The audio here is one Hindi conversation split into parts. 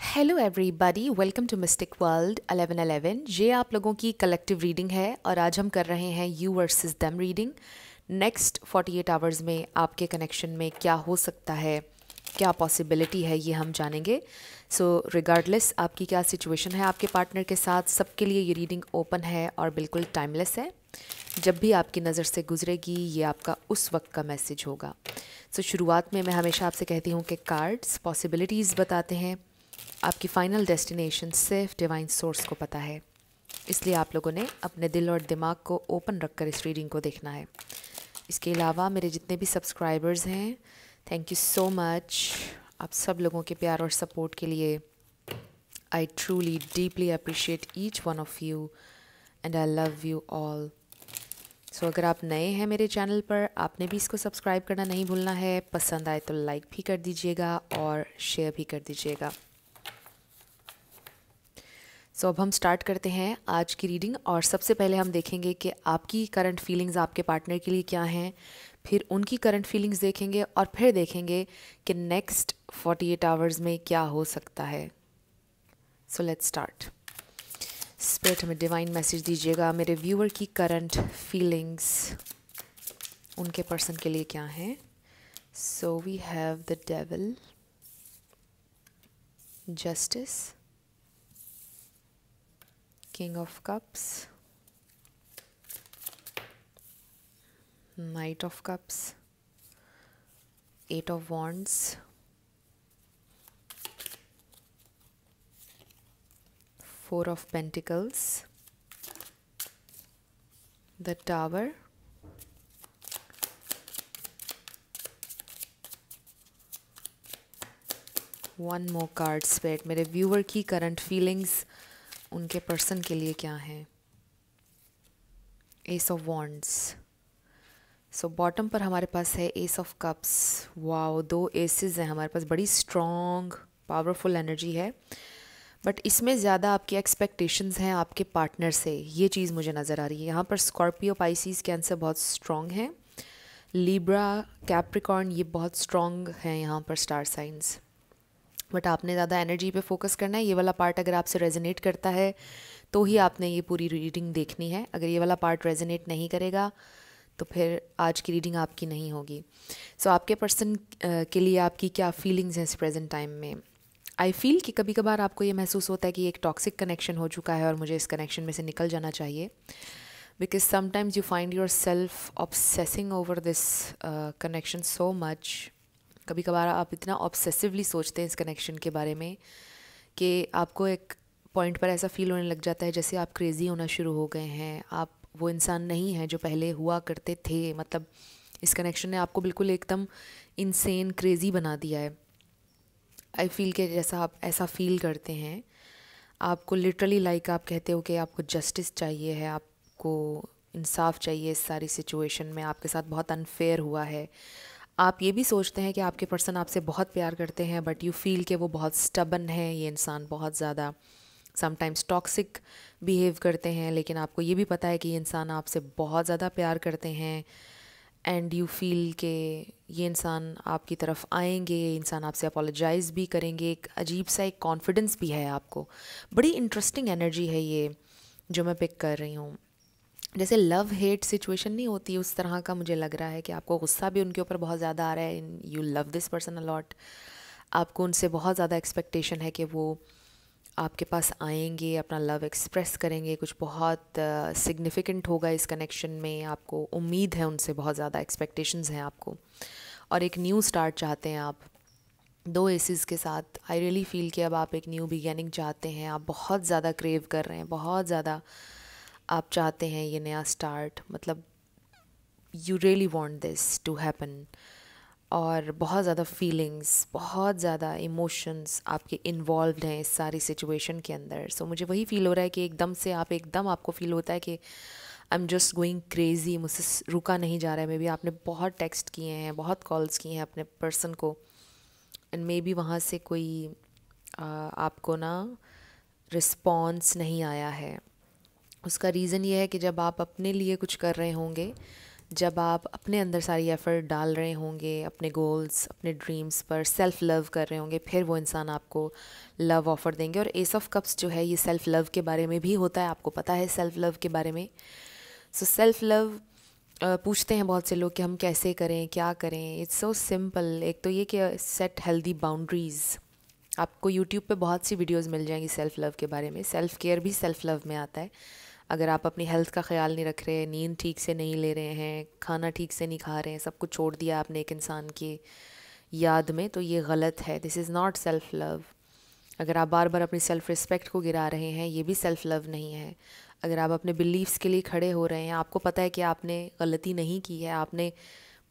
Hello everybody, welcome to mystic world 1111। ये आप लोगों की कलेक्टिव रीडिंग है और आज हम कर रहे हैं you versus them reading. Next 48 hours में आपके कनेक्शन में क्या हो सकता है, क्या पॉसिबिलिटी है, ये हम जानेंगे। सो रिगार्डलेस आपकी क्या सिचुएशन है आपके पार्टनर के साथ, सबके लिए ये रीडिंग ओपन है और बिल्कुल टाइमलेस है। जब भी आपकी नज़र से गुजरेगी ये आपका उस वक्त का मैसेज होगा। सो शुरुआत में मैं हमेशा आपसे कहती हूँ कि कार्ड्स पॉसिबिलिटीज़ बताते हैं, आपकी फ़ाइनल डेस्टिनेशन सिर्फ डिवाइन सोर्स को पता है। इसलिए आप लोगों ने अपने दिल और दिमाग को ओपन रखकर इस रीडिंग को देखना है। इसके अलावा मेरे जितने भी सब्सक्राइबर्स हैं, थैंक यू सो मच आप सब लोगों के प्यार और सपोर्ट के लिए। I truly deeply appreciate each one of you and I love you all. So अगर आप नए हैं मेरे चैनल पर, आपने भी इसको सब्सक्राइब करना नहीं भूलना है। पसंद आए तो लाइक भी कर दीजिएगा और शेयर भी कर दीजिएगा। सो अब हम स्टार्ट करते हैं आज की रीडिंग और सबसे पहले हम देखेंगे कि आपकी करंट फीलिंग्स आपके पार्टनर के लिए क्या हैं, फिर उनकी करंट फीलिंग्स देखेंगे और फिर देखेंगे कि नेक्स्ट 48 आवर्स में क्या हो सकता है। So let's start. स्पिरिट हमें डिवाइन मैसेज दीजिएगा, मेरे व्यूअर की करंट फीलिंग्स उनके पर्सन के लिए क्या हैं। So we have the devil, justice, King of Cups, Knight of Cups, Eight of Wands, Four of Pentacles, the Tower, one more card spirit, मेरे व्यूअर की करंट फीलिंग्स उनके पर्सन के लिए क्या हैं। S of wands. So bottom पर हमारे पास है एस ऑफ कप्स। वाओ, दो एसेस हैं हमारे पास, बड़ी स्ट्रॉन्ग पावरफुल एनर्जी है। बट इसमें ज़्यादा आपकी एक्सपेक्टेशंस हैं आपके पार्टनर से, ये चीज़ मुझे नज़र आ रही है। यहाँ पर स्कॉर्पियो, पाइसिस, कैंसर बहुत स्ट्रॉन्ग हैं। लिब्रा, कैप्रिकॉर्न ये बहुत स्ट्रॉन्ग हैं यहाँ पर स्टार साइंस। बट आपने ज़्यादा एनर्जी पे फोकस करना है। ये वाला पार्ट अगर आपसे रेजोनेट करता है तो ही आपने ये पूरी रीडिंग देखनी है। अगर ये वाला पार्ट रेजोनेट नहीं करेगा तो फिर आज की रीडिंग आपकी नहीं होगी। सो आपके पर्सन के लिए आपकी क्या फीलिंग्स हैं इस प्रेजेंट टाइम में। आई फील कि कभी कभार आपको ये महसूस होता है कि एक टॉक्सिक कनेक्शन हो चुका है और मुझे इस कनेक्शन में से निकल जाना चाहिए। Because sometimes you find your self obsessing over this connection so much. कभी कभार आप इतना ऑब्सेसिवली सोचते हैं इस कनेक्शन के बारे में कि आपको एक पॉइंट पर ऐसा फील होने लग जाता है जैसे आप क्रेज़ी होना शुरू हो गए हैं। आप वो इंसान नहीं हैं जो पहले हुआ करते थे। मतलब इस कनेक्शन ने आपको बिल्कुल एकदम इनसेन क्रेज़ी बना दिया है। आई फील कि जैसा आप ऐसा फील करते हैं, आपको लिटरली लाइक आप कहते हो कि आपको जस्टिस चाहिए है, आपको इंसाफ चाहिए इस सारी सिचुएशन में। आपके साथ बहुत अनफेयर हुआ है। आप ये भी सोचते हैं कि आपके पर्सन आपसे बहुत प्यार करते हैं, बट यू फील कि वो बहुत स्टबन है, ये इंसान बहुत ज़्यादा समटाइम्स टॉक्सिक बिहेव करते हैं। लेकिन आपको ये भी पता है कि ये इंसान आपसे बहुत ज़्यादा प्यार करते हैं एंड यू फील कि ये इंसान आपकी तरफ आएंगे, ये इंसान आपसे अपोलोजाइज़ भी करेंगे। एक अजीब सा एक कॉन्फिडेंस भी है आपको। बड़ी इंटरेस्टिंग एनर्जी है ये जो मैं पिक कर रही हूँ। जैसे लव हेट सिचुएशन नहीं होती, उस तरह का मुझे लग रहा है कि आपको गुस्सा भी उनके ऊपर बहुत ज़्यादा आ रहा है। You love this person a lot. आपको उनसे बहुत ज़्यादा एक्सपेक्टेशन है कि वो आपके पास आएंगे, अपना लव एक्सप्रेस करेंगे, कुछ बहुत सिग्निफिकेंट होगा इस कनेक्शन में। आपको उम्मीद है उनसे, बहुत ज़्यादा एक्सपेक्टेशंस हैं आपको, और एक न्यू स्टार्ट चाहते हैं आप। दो एसेस के साथ आई रियली फील कि अब आप एक न्यू बिगिनिंग चाहते हैं। आप बहुत ज़्यादा क्रेव कर रहे हैं, बहुत ज़्यादा आप चाहते हैं ये नया स्टार्ट। मतलब you really want this to happen. और बहुत ज़्यादा फीलिंग्स, बहुत ज़्यादा इमोशंस आपके इन्वॉल्व्ड हैं इस सारी सिचुएशन के अंदर। सो मुझे वही फील हो रहा है कि एकदम से एकदम आपको फील होता है कि I am just going crazy, मुझसे रुका नहीं जा रहा है। मे बी आपने बहुत टेक्स्ट किए हैं, बहुत कॉल्स किए हैं अपने पर्सन को, एंड मे बी वहाँ से कोई आपको ना रिस्पॉन्स नहीं आया है। उसका रीज़न ये है कि जब आप अपने लिए कुछ कर रहे होंगे जब आप अपने अंदर सारी एफ़र्ट डाल रहे होंगे अपने गोल्स, अपने ड्रीम्स पर, सेल्फ़ लव कर रहे होंगे, फिर वो इंसान आपको लव ऑफ़र देंगे। और एस ऑफ कप्स जो है ये सेल्फ़ लव के बारे में भी होता है, आपको पता है सेल्फ़ लव के बारे में। सो सेल्फ़ लव पूछते हैं बहुत से लोग कि हम कैसे करें, क्या करें। It's so simple. एक तो ये कि सेट हेल्दी बाउंड्रीज़। आपको यूट्यूब पे बहुत सी वीडियोस मिल जाएंगी सेल्फ़ लव के बारे में। सेल्फ़ केयर भी सेल्फ़ लव में आता है। अगर आप अपनी हेल्थ का ख्याल नहीं रख रहे, नींद ठीक से नहीं ले रहे हैं, खाना ठीक से नहीं खा रहे हैं, सब कुछ छोड़ दिया आपने एक इंसान की याद में, तो ये गलत है। This is not self love. अगर आप बार बार अपनी सेल्फ़ रिस्पेक्ट को गिरा रहे हैं, ये भी सेल्फ़ लव नहीं है। अगर आप अपने बिलीव्स के लिए खड़े हो रहे हैं, आपको पता है कि आपने गलती नहीं की है, आपने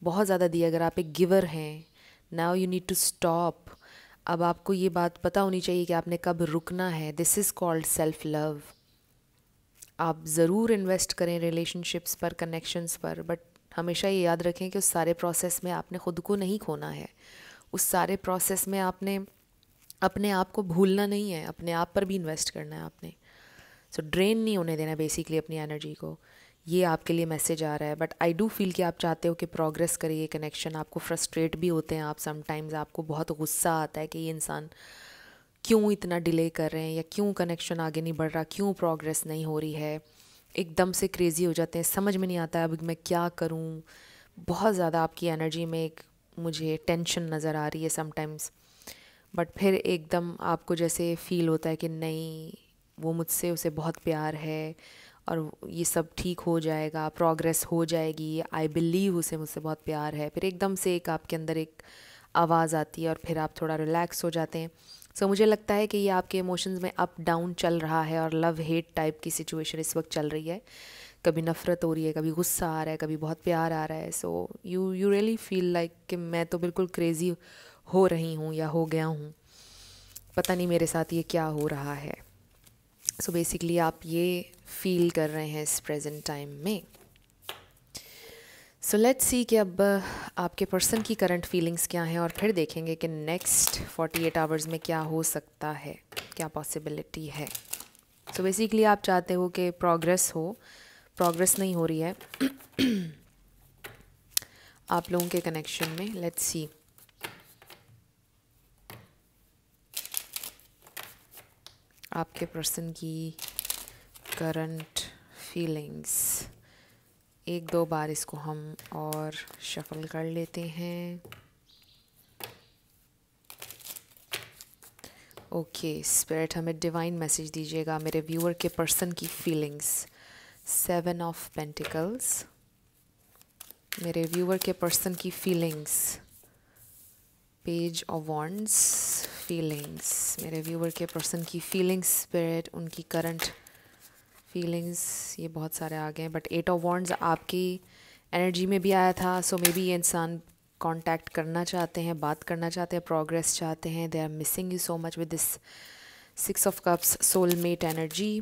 बहुत ज़्यादा दिया, अगर आप एक गिवर हैं, now you need to stop. अब आपको ये बात पता होनी चाहिए कि आपने कब रुकना है। This is called self love. आप ज़रूर इन्वेस्ट करें रिलेशनशिप्स पर, कनेक्शंस पर, बट हमेशा ये याद रखें कि उस सारे प्रोसेस में आपने ख़ुद को नहीं खोना है। उस सारे प्रोसेस में आपने अपने आप को भूलना नहीं है, अपने आप पर भी इन्वेस्ट करना है आपने। सो ड्रेन नहीं होने देना बेसिकली अपनी एनर्जी को। ये आपके लिए मैसेज आ रहा है। बट आई डू फील कि आप चाहते हो कि प्रोग्रेस करे ये कनेक्शन। आपको फ्रस्ट्रेट भी होते हैं आप समटाइम्स, आपको बहुत गुस्सा आता है कि ये इंसान क्यों इतना डिले कर रहे हैं, या क्यों कनेक्शन आगे नहीं बढ़ रहा, क्यों प्रोग्रेस नहीं हो रही है। एकदम से क्रेज़ी हो जाते हैं, समझ में नहीं आता है अब मैं क्या करूं। बहुत ज़्यादा आपकी एनर्जी में एक मुझे टेंशन नज़र आ रही है समटाइम्स। बट फिर एकदम आपको जैसे फ़ील होता है कि नहीं, वो मुझसे, उसे बहुत प्यार है और ये सब ठीक हो जाएगा, प्रोग्रेस हो जाएगी, आई बिलीव उसे मुझसे बहुत प्यार है। फिर एकदम से एक आपके अंदर एक आवाज़ आती है और फिर आप थोड़ा रिलैक्स हो जाते हैं। सो मुझे लगता है कि ये आपके इमोशंस में अप डाउन चल रहा है और लव हेट टाइप की सिचुएशन इस वक्त चल रही है। कभी नफ़रत हो रही है, कभी गुस्सा आ रहा है, कभी बहुत प्यार आ रहा है। So you really feel like कि मैं तो बिल्कुल क्रेज़ी हो रही हूँ या हो गया हूँ, पता नहीं मेरे साथ ये क्या हो रहा है। सो बेसिकली आप ये फील कर रहे हैं इस प्रेजेंट टाइम में। सो लेट्स सी कि अब आपके पर्सन की करंट फीलिंग्स क्या हैं, और फिर देखेंगे कि नेक्स्ट 48 आवर्स में क्या हो सकता है, क्या पॉसिबिलिटी है। सो बेसिकली आप चाहते हो कि प्रोग्रेस हो, प्रोग्रेस नहीं हो रही है आप लोगों के कनेक्शन में। Let's see. आपके पर्सन की करंट फीलिंग्स। एक दो बार इसको हम और शफल कर लेते हैं। ओके स्पिरिट, हमें डिवाइन मैसेज दीजिएगा मेरे व्यूअर के पर्सन की फीलिंग्स। 7 ऑफ पेंटिकल्स, मेरे व्यूअर के पर्सन की feelings. Page of wands, feelings, मेरे व्यूअर के पर्सन की फीलिंग्स स्पिरिट, उनकी करंट फीलिंग्स। ये बहुत सारे आ गए, बट 8 ऑफ वॉन्ड्स आपकी एनर्जी में भी आया था। सो मे बी ये इंसान कांटेक्ट करना चाहते हैं, बात करना चाहते हैं, प्रोग्रेस चाहते हैं। They are missing you so much with this 6 of cups, soulmate energy.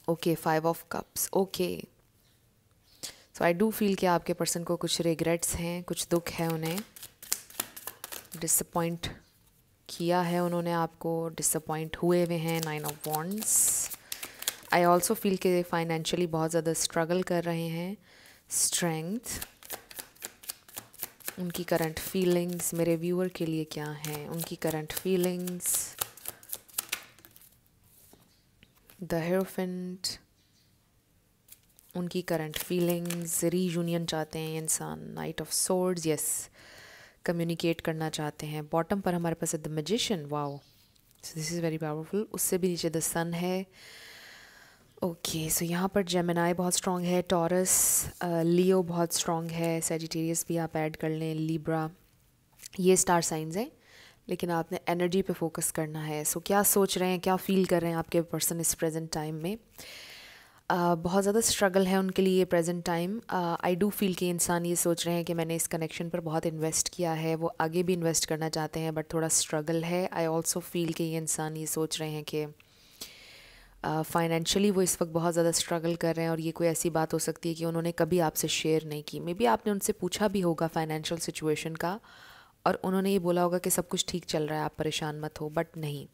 Okay 5 of cups. Okay so I do feel कि आपके पर्सन को कुछ रिग्रेट्स हैं, कुछ दुख है, उन्हें डिसअपॉइंट किया है, उन्होंने आपको डिसअपॉइंट हुए हुए हैं। 9 of wands. I also feel कि फाइनेंशियली बहुत ज़्यादा स्ट्रगल कर रहे हैं। स्ट्रेंथ, उनकी करंट फीलिंग्स मेरे व्यूअर के लिए क्या हैं, उनकी करंट फीलिंग्स। द हेरोफेंट, उनकी करंट फीलिंग्स। रीयूनियन चाहते हैं इंसान। Night of swords, yes communicate करना चाहते हैं। बॉटम पर हमारे पास है the magician. Wow, so this is very powerful. उससे भी नीचे द सन है। ओके सो यहाँ पर जेमिनाई बहुत स्ट्रॉन्ग है, टॉरस, लियो बहुत स्ट्रॉन्ग है, सेजिटेरियस भी आप ऐड कर लें, लिब्रा, ये स्टार साइंस हैं। लेकिन आपने एनर्जी पे फोकस करना है। सो क्या सोच रहे हैं, क्या फील कर रहे हैं आपके पर्सन इस प्रेजेंट टाइम में। बहुत ज़्यादा स्ट्रगल है उनके लिए present time. I do feel कि इंसान ये सोच रहे हैं कि मैंने इस कनेक्शन पर बहुत इन्वेस्ट किया है, वो आगे भी इन्वेस्ट करना चाहते हैं, बट थोड़ा स्ट्रगल है। आई ऑल्सो फील कि ये इंसान ये सोच रहे हैं कि फाइनेंशियली वो इस वक्त बहुत ज़्यादा स्ट्रगल कर रहे हैं, और ये कोई ऐसी बात हो सकती है कि उन्होंने कभी आपसे शेयर नहीं की। मे बी आपने उनसे पूछा भी होगा फाइनेंशियल सिचुएशन का, और उन्होंने ये बोला होगा कि सब कुछ ठीक चल रहा है, आप परेशान मत हो, बट नहीं।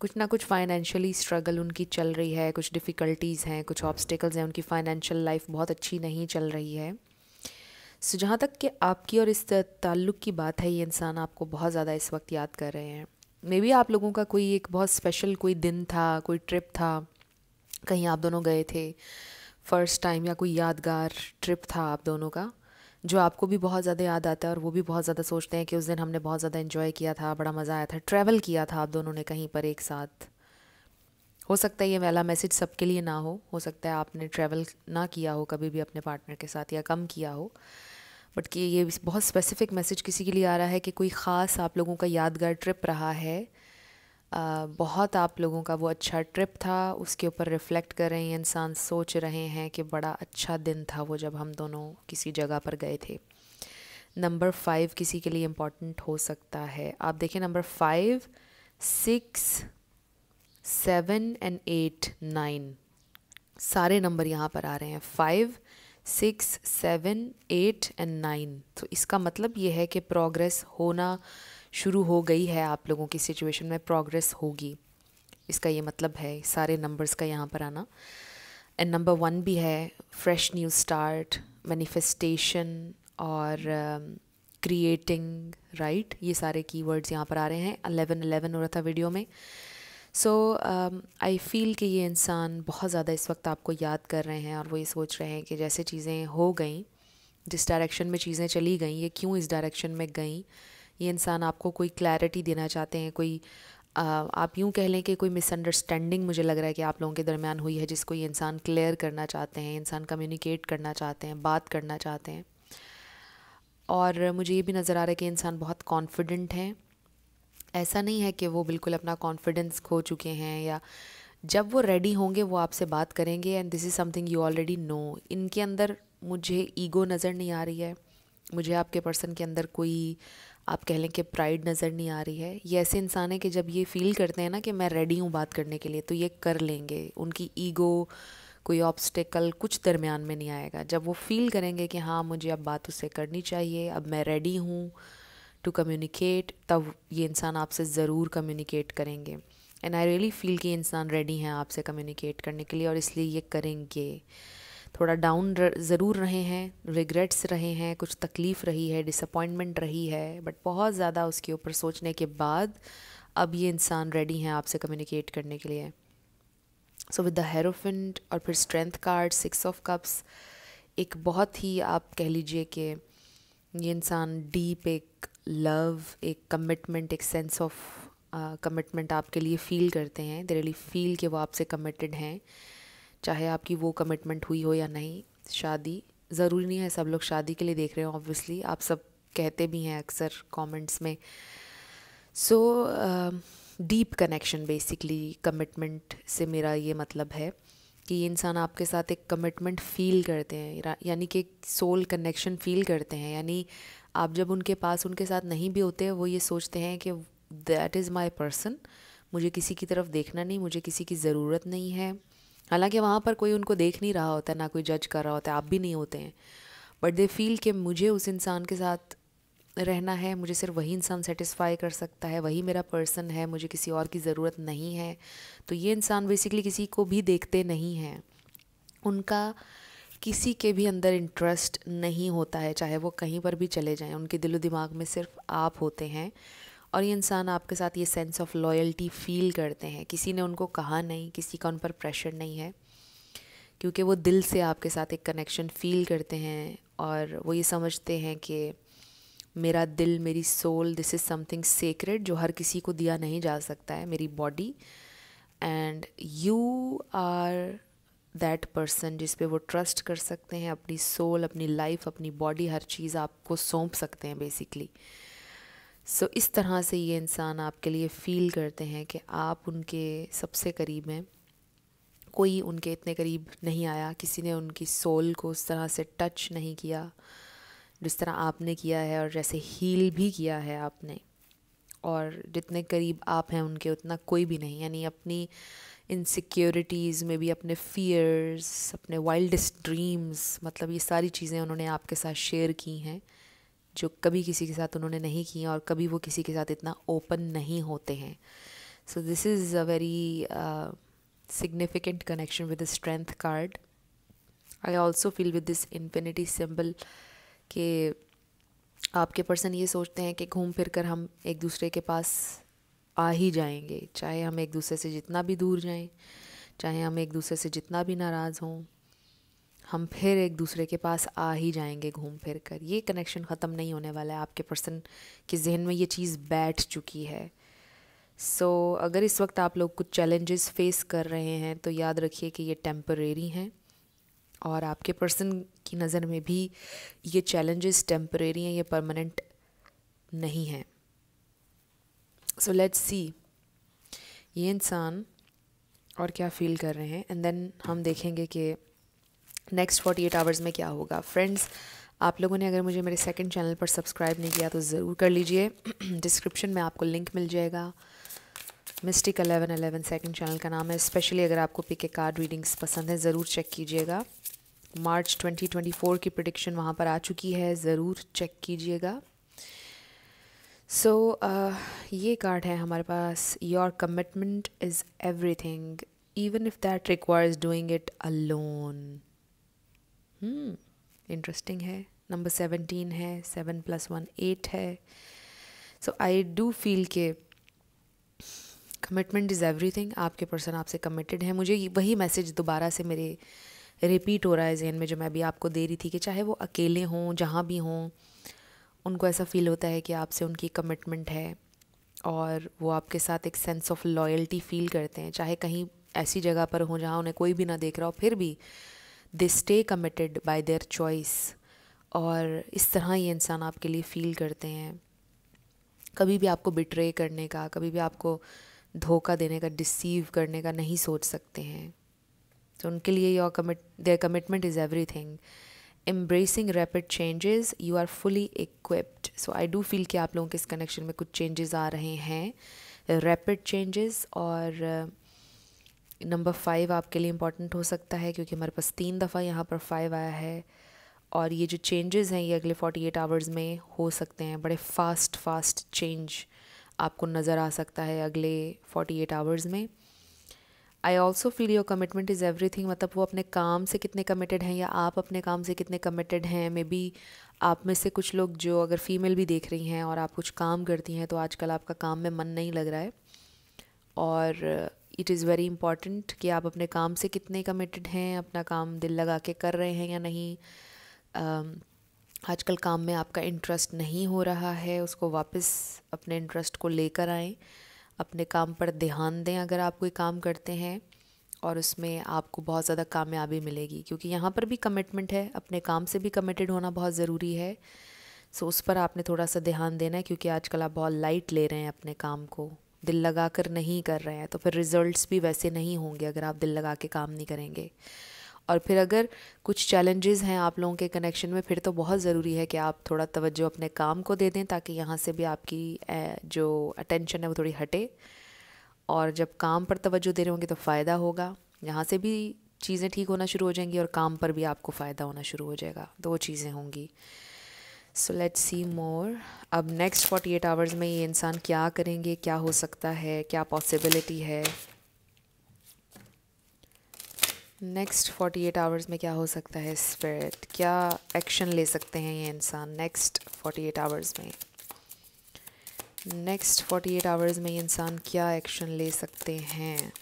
कुछ ना कुछ फाइनेंशियली स्ट्रगल उनकी चल रही है, कुछ डिफ़िकल्टीज़ हैं, कुछ ऑब्स्टिकल्स हैं, उनकी फाइनेंशियल लाइफ बहुत अच्छी नहीं चल रही है। सो जहाँ तक कि आपकी और इस ताल्लुक़ की बात है, ये इंसान आपको बहुत ज़्यादा इस वक्त याद कर रहे हैं। मे बी आप लोगों का कोई एक बहुत स्पेशल कोई दिन था, कोई ट्रिप था, कहीं आप दोनों गए थे फर्स्ट टाइम, या कोई यादगार ट्रिप था आप दोनों का जो आपको भी बहुत ज़्यादा याद आता है, और वो भी बहुत ज़्यादा सोचते हैं कि उस दिन हमने बहुत ज़्यादा एंजॉय किया था, बड़ा मज़ा आया था, ट्रैवल किया था आप दोनों ने कहीं पर एक साथ। हो सकता है ये वाला मैसेज सबके लिए ना हो सकता है आपने ट्रैवल ना किया हो कभी भी अपने पार्टनर के साथ, या कम किया हो, बट कि ये बहुत स्पेसिफिक मैसेज किसी के लिए आ रहा है कि कोई ख़ास आप लोगों का यादगार ट्रिप रहा है। बहुत आप लोगों का वो अच्छा ट्रिप था, उसके ऊपर रिफ़्लेक्ट कर रहे हैं इंसान, सोच रहे हैं कि बड़ा अच्छा दिन था वो जब हम दोनों किसी जगह पर गए थे। नंबर 5 किसी के लिए इम्पॉर्टेंट हो सकता है। आप देखें नंबर 5, 6, 7 एंड 8, 9 सारे नंबर यहाँ पर आ रहे हैं, 5, 6, 7, 8 एंड 9। तो इसका मतलब ये है कि प्रोग्रेस होना शुरू हो गई है, आप लोगों की सिचुएशन में प्रोग्रेस होगी, इसका ये मतलब है सारे नंबर्स का यहाँ पर आना। एंड नंबर 1 भी है, फ्रेश न्यू स्टार्ट, मैनिफेस्टेशन और क्रिएटिंग, राइट, ये सारे कीवर्ड्स यहाँ पर आ रहे हैं। 11 हो रहा था वीडियो में। सो आई फील कि ये इंसान बहुत ज़्यादा इस वक्त आपको याद कर रहे हैं, और वो ये सोच रहे हैं कि जैसे चीज़ें हो गई, जिस डायरेक्शन में चीज़ें चली गई, ये क्यों इस डायरेक्शन में गई। ये इंसान आपको कोई क्लैरिटी देना चाहते हैं, कोई आप यूँ कह लें कि कोई मिसअंडरस्टैंडिंग मुझे लग रहा है कि आप लोगों के दरमियान हुई है, जिसको ये इंसान क्लियर करना चाहते हैं, इंसान कम्युनिकेट करना चाहते हैं, बात करना चाहते हैं। और मुझे ये भी नज़र आ रहा है कि इंसान बहुत कॉन्फिडेंट हैं। ऐसा नहीं है कि वो बिल्कुल अपना कॉन्फिडेंस खो चुके हैं, या जब वो रेडी होंगे वो आपसे बात करेंगे, and this is something you already know. इनके अंदर मुझे ईगो नज़र नहीं आ रही है, मुझे आपके पर्सन के अंदर कोई आप कह लें कि प्राइड नज़र नहीं आ रही है। ये ऐसे इंसान है कि जब ये फ़ील करते हैं ना कि मैं रेडी हूँ बात करने के लिए, तो ये कर लेंगे। उनकी ईगो, कोई ऑब्स्टिकल कुछ दरमियान में नहीं आएगा। जब वो फ़ील करेंगे कि हाँ मुझे अब बात उससे करनी चाहिए, अब मैं रेडी हूँ टू कम्युनिकेट, तब ये इंसान आपसे ज़रूर कम्युनिकेट करेंगे। एंड आई रियली फील कि इंसान रेडी हैं आपसे कम्युनिकेट करने के लिए, और इसलिए ये करेंगे। थोड़ा डाउन ज़रूर रहे हैं, रिग्रेट्स रहे हैं, कुछ तकलीफ़ रही है, डिसअपॉइंटमेंट रही है, बट बहुत ज़्यादा उसके ऊपर सोचने के बाद अब ये इंसान रेडी हैं आपसे कम्युनिकेट करने के लिए। सो विद द हेरोफेंट और फिर स्ट्रेंथ कार्ड, 6 ऑफ कप्स, एक बहुत ही आप कह लीजिए कि ये इंसान डीप एक लव, एक कमिटमेंट, एक सेंस ऑफ कमिटमेंट आपके लिए फ़ील करते हैं। दे रियली फील कि वो आपसे कमिटेड हैं, चाहे आपकी वो कमिटमेंट हुई हो या नहीं। शादी ज़रूरी नहीं है सब लोग शादी के लिए देख रहे हो, ऑब्वियसली आप सब कहते भी हैं अक्सर कमेंट्स में। So deep connection, basically commitment से मेरा ये मतलब है कि ये इंसान आपके साथ एक कमिटमेंट फ़ील करते हैं, यानी कि सोल कनेक्शन फ़ील करते हैं। यानी आप जब उनके पास उनके साथ नहीं भी होते, वो ये सोचते हैं कि दैट इज़ माई पर्सन, मुझे किसी की तरफ देखना नहीं, मुझे किसी की ज़रूरत नहीं है। हालांकि वहाँ पर कोई उनको देख नहीं रहा होता, ना कोई जज कर रहा होता है, आप भी नहीं होते हैं, बट दे फील कि मुझे उस इंसान के साथ रहना है, मुझे सिर्फ वही इंसान सेटिस्फाई कर सकता है, वही मेरा पर्सन है, मुझे किसी और की ज़रूरत नहीं है। तो ये इंसान बेसिकली किसी को भी देखते नहीं हैं, उनका किसी के भी अंदर इंटरेस्ट नहीं होता है, चाहे वो कहीं पर भी चले जाएं, उनके दिलो दिमाग में सिर्फ आप होते हैं। और ये इंसान आपके साथ ये सेंस ऑफ लॉयल्टी फ़ील करते हैं। किसी ने उनको कहा नहीं, किसी का उन पर प्रेशर नहीं है, क्योंकि वो दिल से आपके साथ एक कनेक्शन फ़ील करते हैं, और वो ये समझते हैं कि मेरा दिल, मेरी soul, this is something sacred जो हर किसी को दिया नहीं जा सकता है, मेरी body, and you are that person जिस पे वो ट्रस्ट कर सकते हैं। अपनी सोल, अपनी लाइफ, अपनी बॉडी, हर चीज़ आपको सौंप सकते हैं बेसिकली। सो इस तरह से ये इंसान आपके लिए फ़ील करते हैं कि आप उनके सबसे करीब हैं। कोई उनके इतने करीब नहीं आया, किसी ने उनकी सोल को उस तरह से टच नहीं किया जिस तरह आपने किया है, और जैसे हील भी किया है आपने। और जितने करीब आप हैं उनके, उतना कोई भी नहीं। यानी अपनी इनसिक्योरिटीज़ में भी, अपने फियर्स, अपने वाइल्डेस्ट ड्रीम्स, मतलब ये सारी चीज़ें उन्होंने आपके साथ शेयर की हैं, जो कभी किसी के साथ उन्होंने नहीं की, और कभी वो किसी के साथ इतना ओपन नहीं होते हैं। So this is a very significant connection with the strength card. I also feel with this infinity symbol कि आपके पर्सन ये सोचते हैं कि घूम फिर कर हम एक दूसरे के पास आ ही जाएंगे, चाहे हम एक दूसरे से जितना भी दूर जाएं, चाहे हम एक दूसरे से जितना भी नाराज़ हों, हम फिर एक दूसरे के पास आ ही जाएंगे घूम फिर कर। ये कनेक्शन ख़त्म नहीं होने वाला है, आपके पर्सन के जहन में ये चीज़ बैठ चुकी है। सो अगर इस वक्त आप लोग कुछ चैलेंजेस फेस कर रहे हैं तो याद रखिए कि ये टेम्परेरी हैं, और आपके पर्सन की नज़र में भी ये चैलेंजेस टेम्परेरी हैं, ये परमानेंट नहीं हैं। सो लेट्स सी ये इंसान और क्या फील कर रहे हैं, एंड देन हम देखेंगे कि नेक्स्ट 48 आवर्स में क्या होगा। फ्रेंड्स, आप लोगों ने अगर मुझे मेरे सेकंड चैनल पर सब्सक्राइब नहीं किया तो ज़रूर कर लीजिए। डिस्क्रिप्शन में आपको लिंक मिल जाएगा। मिस्टिक 1111 सेकंड चैनल का नाम है। स्पेशली अगर आपको पिक ए कार्ड रीडिंग्स पसंद है ज़रूर चेक कीजिएगा। मार्च 2024 की प्रेडिक्शन वहाँ पर आ चुकी है, ज़रूर चेक कीजिएगा। सो ये कार्ड है हमारे पास, your commitment is everything even if that requires doing it alone. Interesting है। नंबर 17 है, 7 + 1 8 है। सो आई डू फील के कमिटमेंट इज़ एवरीथिंग। आपके पर्सन आपसे कमिटेड है। मुझे वही मैसेज दोबारा से मेरे रिपीट हो रहा है जहन में जो मैं अभी आपको दे रही थी कि चाहे वो अकेले हों, जहाँ भी हों, उनको ऐसा फील होता है कि आपसे उनकी कमिटमेंट है और वो आपके साथ एक सेंस ऑफ लॉयल्टी फील करते हैं। चाहे कहीं ऐसी जगह पर हों जहाँ उन्हें कोई भी ना देख रहा हो, फिर भी they stay committed by their choice. और इस तरह ये इंसान आपके लिए फ़ील करते हैं। कभी भी आपको बिट्रे करने का, कभी भी आपको धोखा देने का, डिसीव करने का नहीं सोच सकते हैं। तो उनके लिए their commitment is everything. Embracing rapid changes, you are fully equipped. So I do feel कि आप लोगों के इस कनेक्शन में कुछ चेंजेस आ रहे हैं, रैपिड चेंजेस। और नंबर 5 आपके लिए इम्पॉर्टेंट हो सकता है क्योंकि हमारे पास 3 दफ़ा यहाँ पर 5 आया है। और ये जो चेंजेस हैं ये अगले 48 आवर्स में हो सकते हैं। बड़े फास्ट चेंज आपको नज़र आ सकता है अगले 48 आवर्स में। I also feel your commitment is everything, मतलब वो अपने काम से कितने कमिटेड हैं या आप अपने काम से कितने कमिटेड हैं। मे बी आप में से कुछ लोग जो अगर फीमेल भी देख रही हैं और आप कुछ काम करती हैं तो आजकल आपका काम में मन नहीं लग रहा है। और इट इज़ वेरी इम्पॉर्टेंट कि आप अपने काम से कितने कमिटेड हैं, अपना काम दिल लगा के कर रहे हैं या नहीं। आजकल काम में आपका इंटरेस्ट नहीं हो रहा है, उसको वापस अपने इंटरेस्ट को लेकर आएँ, अपने काम पर ध्यान दें अगर आप कोई काम करते हैं, और उसमें आपको बहुत ज़्यादा कामयाबी मिलेगी क्योंकि यहाँ पर भी कमिटमेंट है। अपने काम से भी कमिटेड होना बहुत ज़रूरी है। सो उस पर आपने थोड़ा सा ध्यान देना है क्योंकि आजकल आप बहुत लाइट ले रहे हैं अपने काम को, दिल लगा कर नहीं कर रहे हैं, तो फिर रिज़ल्ट्स भी वैसे नहीं होंगे अगर आप दिल लगा के काम नहीं करेंगे। और फिर अगर कुछ चैलेंजेस हैं आप लोगों के कनेक्शन में, फिर तो बहुत ज़रूरी है कि आप थोड़ा तवज्जो अपने काम को दे दें ताकि यहाँ से भी आपकी जो अटेंशन है वो थोड़ी हटे। और जब काम पर तवज्जो दे रहे होंगे तो फ़ायदा होगा, यहाँ से भी चीज़ें ठीक होना शुरू हो जाएंगी और काम पर भी आपको फ़ायदा होना शुरू हो जाएगा। 2 चीज़ें होंगी। सो लेट्स सी मोर। अब नेक्स्ट 48 आवर्स में ये इंसान क्या करेंगे, क्या हो सकता है, क्या पॉसिबिलिटी है। नेक्स्ट 48 आवर्स में क्या हो सकता है स्पिरिट, क्या एक्शन ले सकते हैं ये इंसान नेक्स्ट 48 आवर्स में। नेक्स्ट 48 आवर्स में ये इंसान क्या एक्शन ले सकते हैं।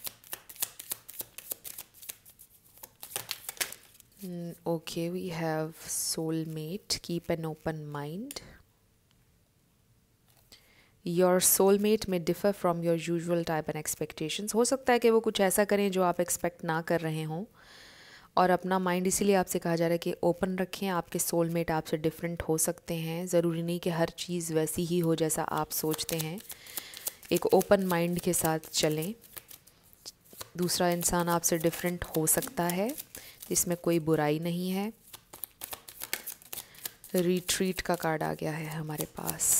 Okay, we have soulmate, keep an open mind. Your soulmate may differ from your usual type and expectations. हो सकता है कि वो कुछ ऐसा करें जो आप एक्सपेक्ट ना कर रहे हों, और अपना माइंड इसीलिए आपसे कहा जा रहा है कि ओपन रखें। आपके सोलमेट आपसे डिफरेंट हो सकते हैं, ज़रूरी नहीं कि हर चीज़ वैसी ही हो जैसा आप सोचते हैं। एक ओपन माइंड के साथ चलें। दूसरा इंसान आपसे डिफरेंट हो सकता है, इसमें कोई बुराई नहीं है। रिट्रीट का कार्ड आ गया है हमारे पास।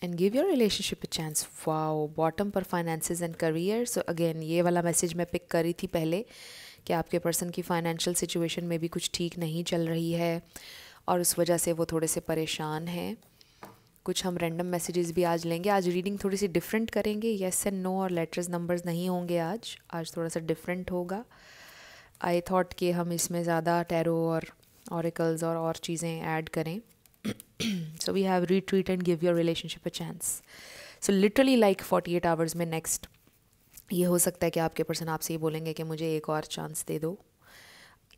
And give your relationship a chance. Wow, bottom पर finances and career. So again ये वाला मैसेज मैं पिक करी थी पहले कि आपके पर्सन की फाइनेंशियल सिचुएशन में भी कुछ ठीक नहीं चल रही है और उस वजह से वो थोड़े से परेशान हैं। कुछ हम रैंडम मैसेजेस भी आज लेंगे। आज रीडिंग थोड़ी सी डिफरेंट करेंगे, येस एंड नो और लेटर्स नंबर्स नहीं होंगे आज थोड़ा सा डिफरेंट होगा। आई थॉट कि हम इसमें ज़्यादा टैरो और ऑरिकल्स और चीज़ें ऐड करें। So we have retreat and give your relationship a chance. So literally like 48 hours में नेक्स्ट ये हो सकता है कि आपके पर्सन आपसे ये बोलेंगे कि मुझे एक और चांस दे दो,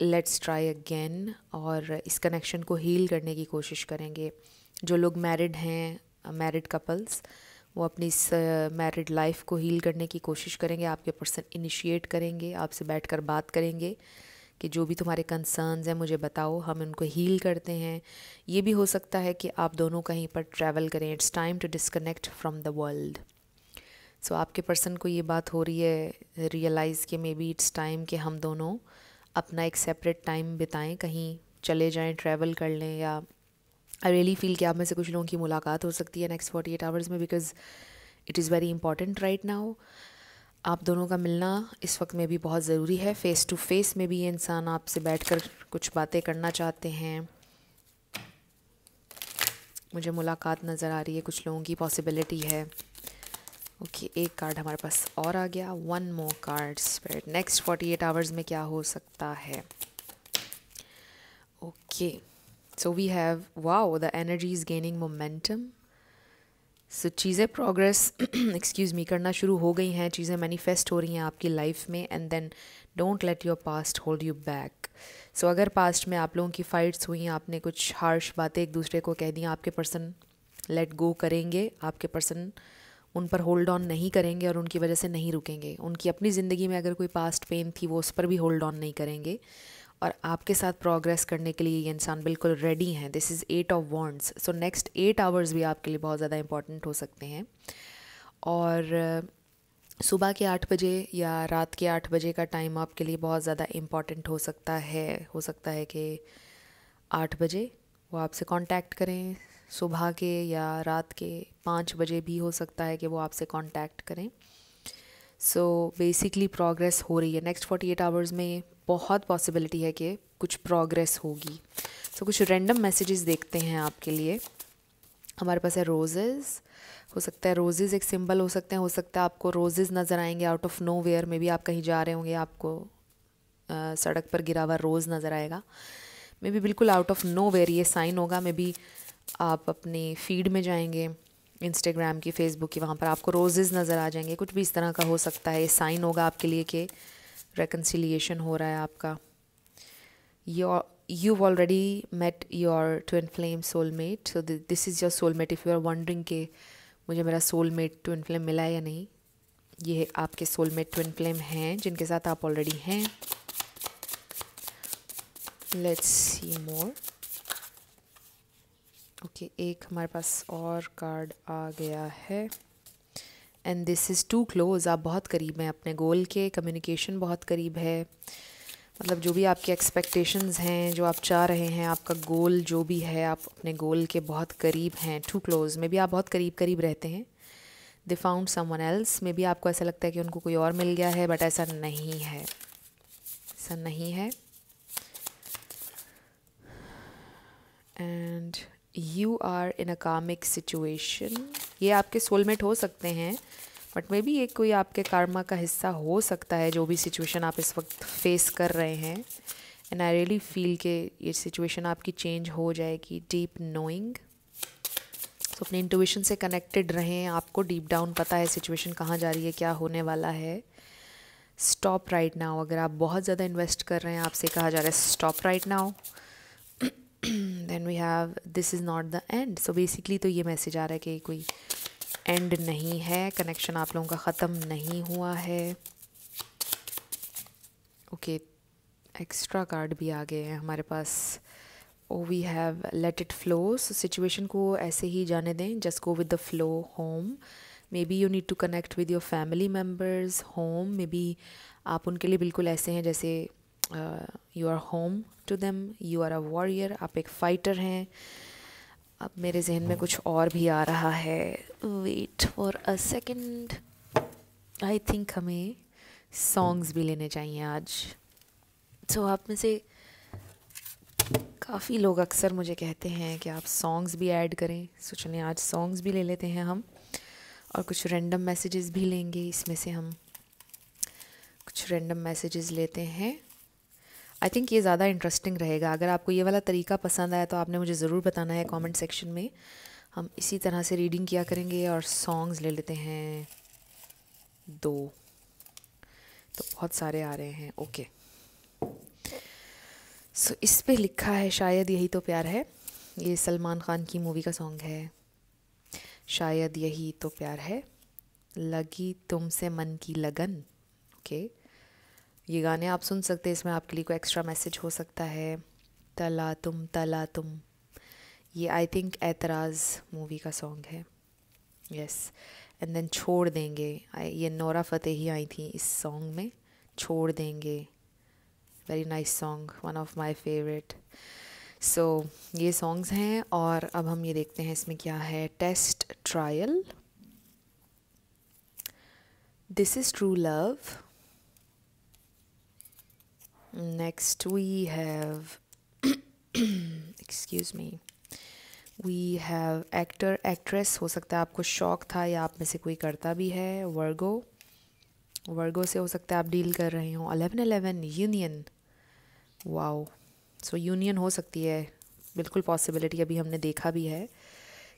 लेट्स ट्राई अगेन, और इस कनेक्शन को हील करने की कोशिश करेंगे। जो लोग मैरिड हैं, मैरिड कपल्स, वो अपनी इस मैरिड लाइफ को हील करने की कोशिश करेंगे। आपके पर्सन इनिशिएट करेंगे, आपसे बैठकर बात करेंगे कि जो भी तुम्हारे कंसर्न्स हैं मुझे बताओ, हम उनको हील करते हैं। ये भी हो सकता है कि आप दोनों कहीं पर ट्रैवल करें। It's time to disconnect from the world. So आपके पर्सन को ये बात हो रही है रियलाइज़ कि मे बी इट्स टाइम कि हम दोनों अपना एक सेपरेट टाइम बिताएं, कहीं चले जाएं, ट्रैवल कर लें, या आई रियली फील कि आप में से कुछ लोगों की मुलाकात हो सकती है नेक्स्ट 48 आवर्स में, because it is very important right now. आप दोनों का मिलना इस वक्त में भी बहुत ज़रूरी है। फ़ेस टू फेस में भी ये इंसान आपसे बैठकर कुछ बातें करना चाहते हैं। मुझे मुलाकात नज़र आ रही है, कुछ लोगों की पॉसिबिलिटी है। ओके, एक कार्ड हमारे पास और आ गया, one more card spirit. Next 48 hours में क्या हो सकता है? Okay, so we have, wow, the energy is gaining momentum. So चीज़ें प्रोग्रेस एक्सक्यूज़ मी करना शुरू हो गई हैं, चीज़ें मैनिफेस्ट हो रही हैं आपकी लाइफ में। And then don't let your past hold you back. So अगर पास्ट में आप लोगों की फ़ाइट्स हुई, आपने कुछ हार्श बातें एक दूसरे को कह दी, आपके पर्सन लेट गो करेंगे। आपके पर्सन उन पर होल्ड ऑन नहीं करेंगे और उनकी वजह से नहीं रुकेंगे। उनकी अपनी ज़िंदगी में अगर कोई पास्ट पेन थी, वो उस पर भी होल्ड ऑन नहीं करेंगे, और आपके साथ प्रोग्रेस करने के लिए ये इंसान बिल्कुल रेडी हैं। This is 8 of wands. So next 8 hours भी आपके लिए बहुत ज़्यादा इंपॉर्टेंट हो सकते हैं। और सुबह के 8 बजे या रात के 8 बजे का टाइम आपके लिए बहुत ज़्यादा इम्पॉर्टेंट हो सकता है। हो सकता है कि 8 बजे वो आपसे कांटेक्ट करें, सुबह के या रात के 5 बजे भी हो सकता है कि वो आपसे कांटेक्ट करें। सो बेसिकली प्रोग्रेस हो रही है नेक्स्ट 48 आवर्स में। बहुत पॉसिबिलिटी है कि कुछ प्रोग्रेस होगी। सो कुछ रैंडम मैसेजेस देखते हैं आपके लिए। हमारे पास है रोजेज़। हो सकता है रोजेज़ एक सिंबल हो सकते हैं। हो सकता है आपको रोजेज़ नज़र आएंगे out of nowhere. Maybe आप कहीं जा रहे होंगे, आपको सड़क पर गिरा हुआ रोज़ नज़र आएगा। मे बी बिल्कुल आउट ऑफ नो वेयर ये साइन होगा। मे बी आप अपनी फीड में जाएंगे, इंस्टाग्राम की, फेसबुक की, वहाँ पर आपको रोजेज़ नज़र आ जाएंगे। कुछ भी इस तरह का हो सकता है। ये साइन होगा आपके लिए कि रेकन्सिलिएशन हो रहा है आपका। You've already met your twin flame soulmate. So this is your soulmate. If you are wondering कि मुझे मेरा soulmate twin flame मिला है या नहीं, ये आपके soulmate twin flame हैं जिनके साथ आप ऑलरेडी हैं। Let's see more. ओके, एक हमारे पास और कार्ड आ गया है। And this is too close. आप बहुत करीब हैं अपने गोल के, कम्युनिकेशन बहुत करीब है। मतलब जो भी आपके एक्सपेक्टेशंस हैं, जो आप चाह रहे हैं, आपका गोल जो भी है, आप अपने गोल के बहुत करीब हैं। टू क्लोज में भी आप बहुत करीब करीब रहते हैं। They found someone else. में भी आपको ऐसा लगता है कि उनको कोई और मिल गया है, बट ऐसा नहीं है, ऐसा नहीं है। एंड यू आर इन अ कार्मिक सिचुएशन। ये आपके सोलमेट हो सकते हैं, बट मे बी ये कोई आपके कार्मा का हिस्सा हो सकता है, जो भी सिचुएशन आप इस वक्त फेस कर रहे हैं। एंड आई रियली फील कि ये सिचुएशन आपकी चेंज हो जाएगी। Deep knowing. तो अपने इंट्यूशन से कनेक्टेड रहें। आपको डीप डाउन पता है सिचुएशन कहाँ जा रही है, क्या होने वाला है। Stop right now. अगर आप बहुत ज़्यादा इन्वेस्ट कर रहे हैं, आपसे कहा जा रहा है stop right now. Then we have this is not the end. So basically तो ये मैसेज आ रहा है कि कोई एंड नहीं है, कनेक्शन आप लोगों का ख़त्म नहीं हुआ है। ओके, एक्स्ट्रा कार्ड भी आ गए हैं हमारे पास। Oh we have let it flow. Situation को ऐसे ही जाने दें, just go with the flow home. Maybe you need to connect with your family members home. Maybe आप उनके लिए बिल्कुल ऐसे हैं जैसे you are home to them. You are a warrior. आप एक फ़ाइटर हैं। अब मेरे जहन में कुछ और भी आ रहा है। Wait for a second. I think हमें सॉन्ग्स भी लेने चाहिए आज। सो आप में से काफ़ी लोग अक्सर मुझे कहते हैं कि आप सॉन्ग्स भी ऐड करें, सो चलिए आज सॉन्ग्स भी ले लेते हैं हम, और कुछ रैंडम मैसेजेस भी लेंगे। इसमें से हम कुछ रैंडम मैसेजेस लेते हैं। आई थिंक ये ज़्यादा इंटरेस्टिंग रहेगा। अगर आपको ये वाला तरीका पसंद आया तो आपने मुझे ज़रूर बताना है कमेंट सेक्शन में। हम इसी तरह से रीडिंग किया करेंगे। और सॉन्ग्स ले लेते हैं 2, तो बहुत सारे आ रहे हैं। ओके, सो इस पे लिखा है शायद यही तो प्यार है। ये सलमान खान की मूवी का सॉन्ग है, शायद यही तो प्यार है, लगी तुमसे मन की लगन। ओके, ये गाने आप सुन सकते हैं, इसमें आपके लिए कोई एक्स्ट्रा मैसेज हो सकता है। तला तुम, ये आई थिंक ऐतराज़ मूवी का सॉन्ग है। यस, एंड देन छोड़ देंगे, ये नोरा फतेही आई थी इस सॉन्ग में। छोड़ देंगे, very nice song, one of my favourite. So ये सॉन्ग्स हैं। और अब हम ये देखते हैं इसमें क्या है। Test trial, this is true love. Next we have excuse me, we have actor actress. हो सकता है आपको शौक था या आप में से कोई करता भी है। वर्गो से हो सकता है आप डील कर रहे हो। 1111 यूनियन, वाओ, सो यूनियन हो सकती है, बिल्कुल पॉसिबिलिटी, अभी हमने देखा भी है।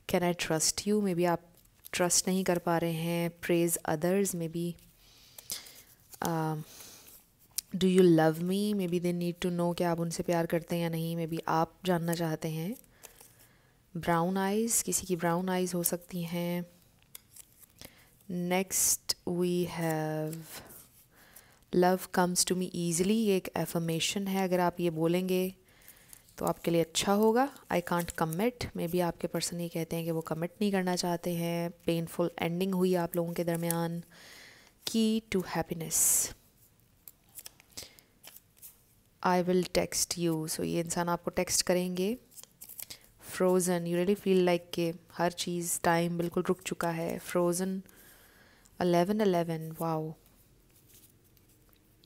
Can I trust you, maybe आप ट्रस्ट नहीं कर पा रहे हैं। Praise others, maybe do you love me, maybe they need to know कि आप उनसे प्यार करते हैं या नहीं, मे बी आप जानना चाहते हैं। ब्राउन आइज़, किसी की ब्राउन आइज़ हो सकती हैं। Next we have love comes to me easily, ये एक एफर्मेशन है। अगर आप ये बोलेंगे तो आपके लिए अच्छा होगा। I can't commit, may be आपके पर्सन ये कहते हैं कि वो कमिट नहीं करना चाहते हैं। पेनफुल एंडिंग हुई आप लोगों के दरमियान। Key to happiness, I will text you, so ये इंसान आपको टेक्स्ट करेंगे। Frozen, you really feel like कि हर चीज़, टाइम बिल्कुल रुक चुका है। Frozen 1111, wow.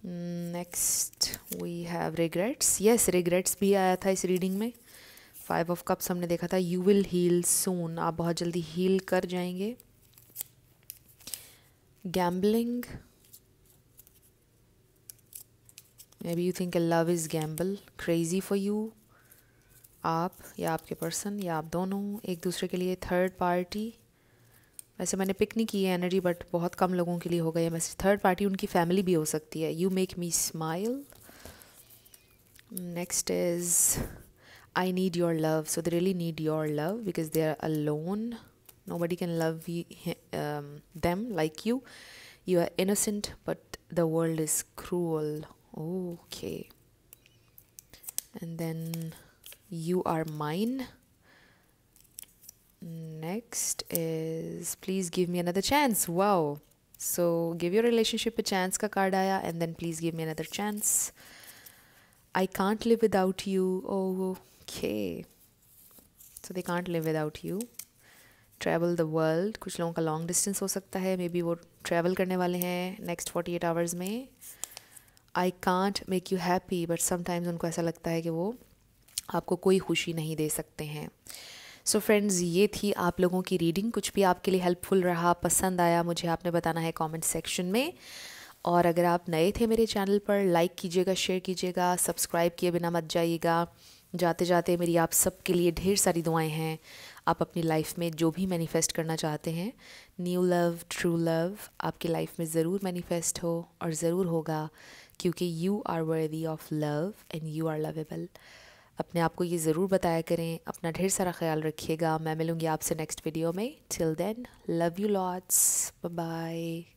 Next we have regrets, yes regrets भी आया था इस रीडिंग में। 5 ऑफ कप्स हमने देखा था। यू विल हील सून, आप बहुत जल्दी हील कर जाएंगे। Gambling, may be you think love is Gamble, crazy for you. आप या आपके पर्सन या आप दोनों एक दूसरे के लिए। थर्ड पार्टी, वैसे मैंने पिक नहीं की है एनर्जी, बट बहुत कम लोगों के लिए हो गई है। थर्ड पार्टी उनकी फैमिली भी हो सकती है। You make me smile. Next is I need your love, so they really need your love because they are alone, nobody can love them like you. You are innocent but the world is cruel. Okay, and then you are mine. Next is please give me another chance. Wow, so give your relationship a chance का कार्ड आया, and then please give me another chance. I can't live without you. Okay, so they can't live without you. Travel the world, कुछ लोगों का लॉन्ग डिस्टेंस हो सकता है, मे बी वो ट्रैवल करने वाले हैं नेक्स्ट 48 आवर्स में। I can't make you happy, but sometimes उनको ऐसा लगता है कि वो आपको कोई खुशी नहीं दे सकते हैं। सो फ्रेंड्स, ये थी आप लोगों की रीडिंग। कुछ भी आपके लिए हेल्पफुल रहा, पसंद आया, मुझे आपने बताना है कमेंट सेक्शन में। और अगर आप नए थे मेरे चैनल पर, लाइक कीजिएगा, शेयर कीजिएगा, सब्सक्राइब किए बिना मत जाइएगा। जाते जाते मेरी आप सबके लिए ढेर सारी दुआएं हैं। आप अपनी लाइफ में जो भी मैनिफेस्ट करना चाहते हैं, न्यू लव, ट्रू लव, आपकी लाइफ में ज़रूर मैनिफेस्ट हो, और ज़रूर होगा, क्योंकि you are worthy of love and you are lovable. अपने आप को ये ज़रूर बताया करें। अपना ढेर सारा ख्याल रखिएगा। मैं मिलूँगी आपसे नेक्स्ट वीडियो में। Till then, love you lots, bye bye.